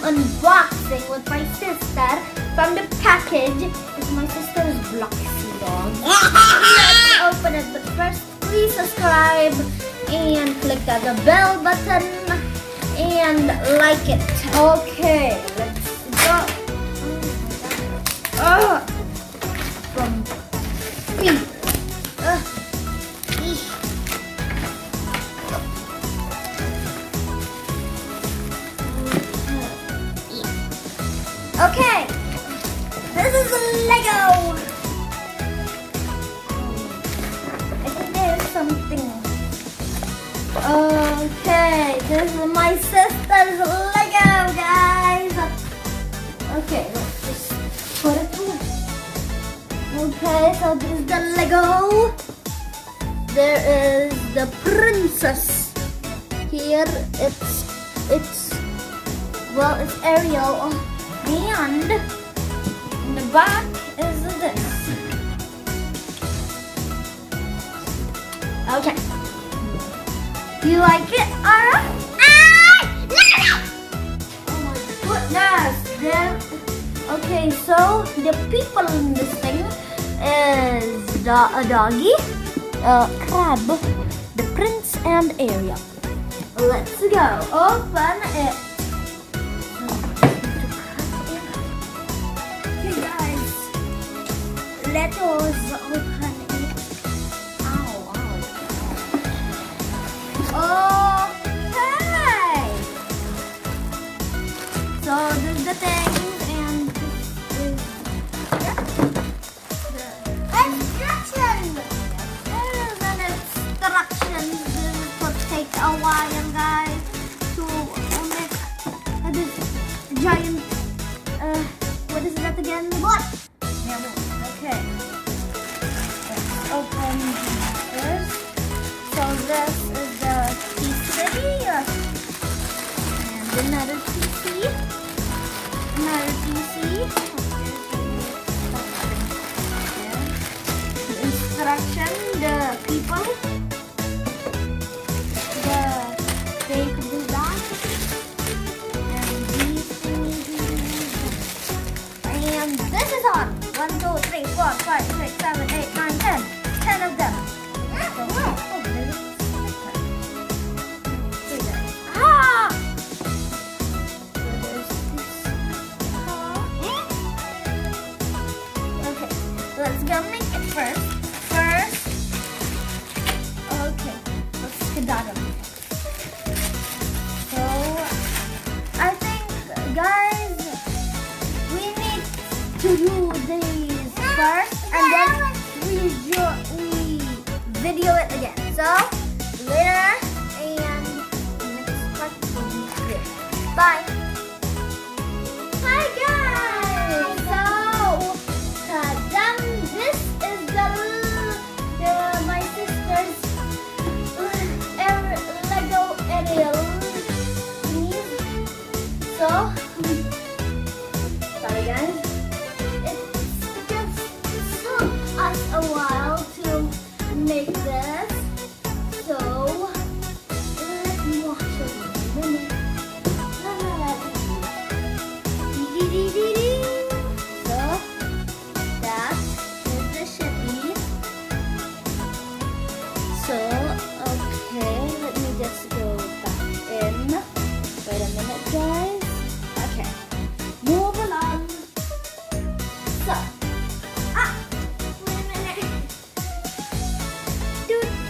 unboxing with my sister. From the package is my sister's Bloxy dog. Let's open it, but first please subscribe and click the bell button and like it. Okay, let's go. From me. Okay, this is a Lego. I think there's something. Okay, this is my sister's Lego, guys. Okay, let's just put it away. Okay, so this is the Lego. There is the princess. Here it's Ariel. And in the back is this. Okay. Do you like it, Ara? Oh my goodness. Okay, so the people in this thing is a doggy, a crab, the prince, and Ariel. Let's go. Open it. Let us open it. Ow, ow. Okay. So this is the thing, and this is the instructions. There's an instructions. This will take a while, guys, to make this giant. What is that again? What? Okay, let's open this. So this is the PC, and another PC, the instruction, the people, they could do that, and these things, and this is on. 1, 2, 3, 4, 5, 6, 7, 8, 9, 10. 10 of them. Okay, let's go make it first. Okay, let's skedaddle. So, I think, guys, we need to do these first, and then we video it again. So later, and next part will be here. Bye. Hi guys. So this is my sister's Lego Ariel. So sorry guys. Us a while to make this, so let me watch it a minute. So that is the shippy. So okay, let me just go back in. Wait a minute, guys. Okay, move along. So. Dude.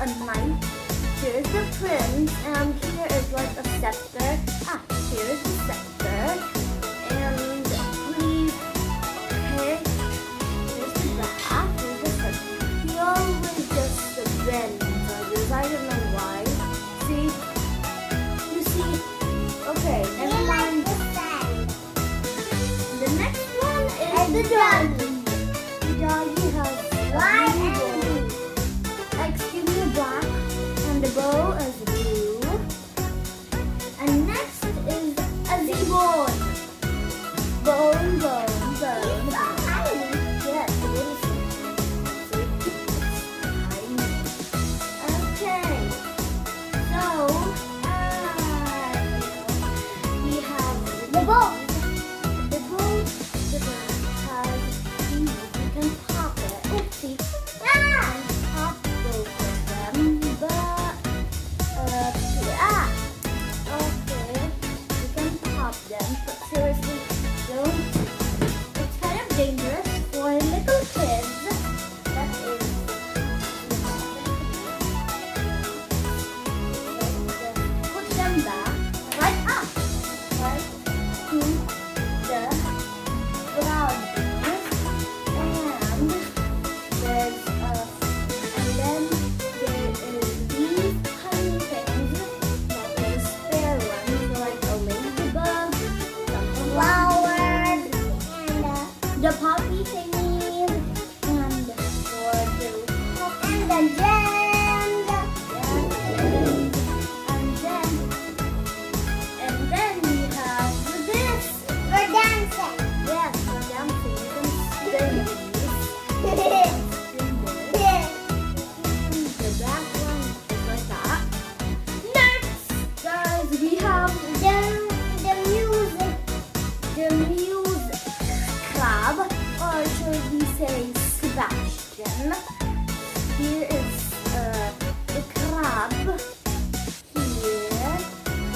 a knight. Here's the prince, and here is like a scepter. Here's the scepter. And please, okay, here's the back, here's the front. He always just bends like this. I don't know why. See? You see? Okay, never mind. The next one is the doggy. The doggy has white and blue. Excuse me, black, and the bow is blue. And next is a Z-bone. Bone, bone, bone. Yes, it is. Tiny. Okay. So, we have the boat. The boat has these. You can pop it. Oopsie. Pop both of them. But, okay. You can pop them. But seriously, don't. It's kind of dangerous for little kids. That is. Put them back right up. Right to the ground. And there's and then there is these tiny things that is spare ones, like a ladybug, some flowers, and the poppy thingies, and for the and the gems, and then we have this. We're dancing. Yes, we're dancing. You can spin these. The black one is like that. Next, guys, we have the music crab, or should we say Sebastian? Here is the crab. Here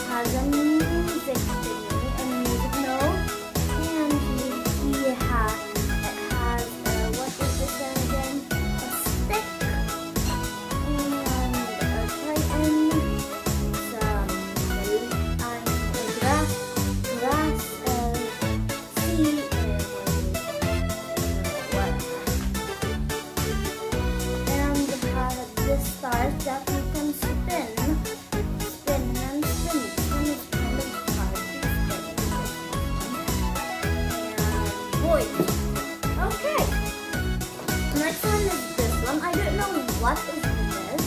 has a music thingy, a music note, and it has what is this again? A stick, and a triton, some grass, sea, and have the stars that we can spin and spin. It's kind of hard to spin. And boy, okay. Next one is this one. I don't know what is this.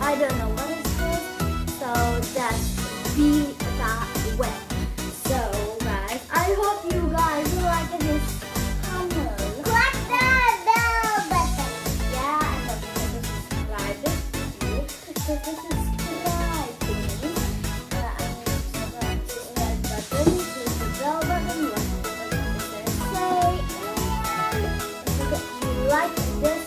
I don't know what is this. So just be that way. So guys, I hope you guys like this channel. Click the bell button. Yeah, and don't forget to subscribe to me. So this is subscribe to me. And subscribe to the red button, click the bell button, like what I'm say, and don't forget to like this